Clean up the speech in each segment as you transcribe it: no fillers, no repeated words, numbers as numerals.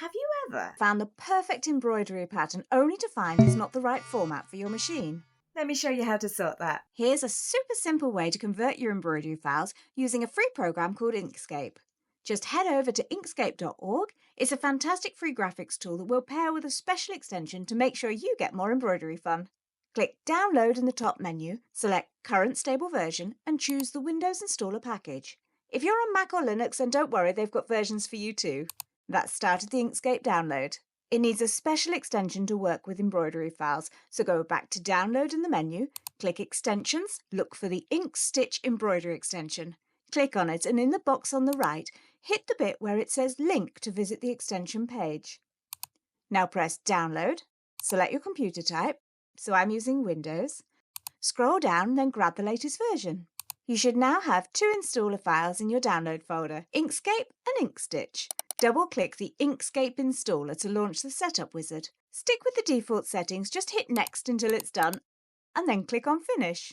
Have you ever Found the perfect embroidery pattern only to find it's not the right format for your machine? Let me show you how to sort that. Here's a super simple way to convert your embroidery files using a free program called Inkscape. Just head over to inkscape.org. It's a fantastic free graphics tool that will pair with a special extension to make sure you get more embroidery fun. Click Download in the top menu, select Current Stable Version, and choose the Windows Installer package. If you're on Mac or Linux, then don't worry, they've got versions for you too. That started the Inkscape download. It needs a special extension to work with embroidery files, so go back to Download in the menu, click Extensions, look for the Ink Stitch Embroidery extension. Click on it, and in the box on the right, hit the bit where it says Link to visit the extension page. Now press Download, select your computer type, so I'm using Windows. Scroll down, then grab the latest version. You should now have two installer files in your download folder, Inkscape and Inkstitch. Double-click the Inkscape installer to launch the setup wizard. Stick with the default settings, just hit Next until it's done, and then click on Finish.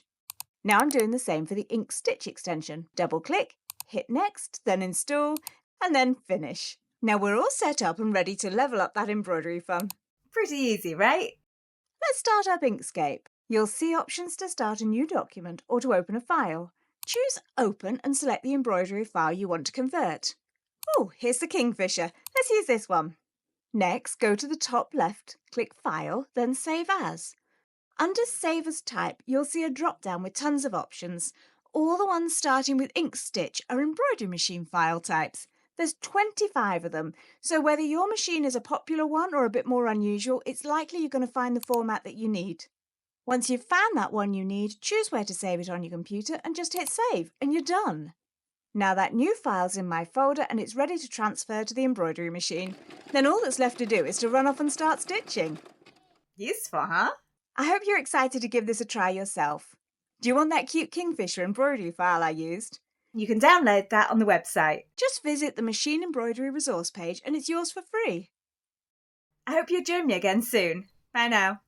Now I'm doing the same for the Inkstitch extension. Double-click, hit Next, then Install, and then Finish. Now we're all set up and ready to level up that embroidery fun. Pretty easy, right? Let's start up Inkscape. You'll see options to start a new document or to open a file. Choose Open and select the embroidery file you want to convert. Oh, here's the kingfisher. Let's use this one. Next, go to the top left, click File, then Save As. Under Save As Type, you'll see a drop-down with tons of options. All the ones starting with Inkstitch are embroidery machine file types. There's 25 of them, so whether your machine is a popular one or a bit more unusual, it's likely you're going to find the format that you need. Once you've found that one you need, choose where to save it on your computer and just hit Save, and you're done. Now that new file's in my folder and it's ready to transfer to the embroidery machine. Then all that's left to do is to run off and start stitching. Useful, huh? I hope you're excited to give this a try yourself. Do you want that cute kingfisher embroidery file I used? You can download that on the website. Just visit the Machine Embroidery resource page and it's yours for free. I hope you'll join me again soon. Bye now.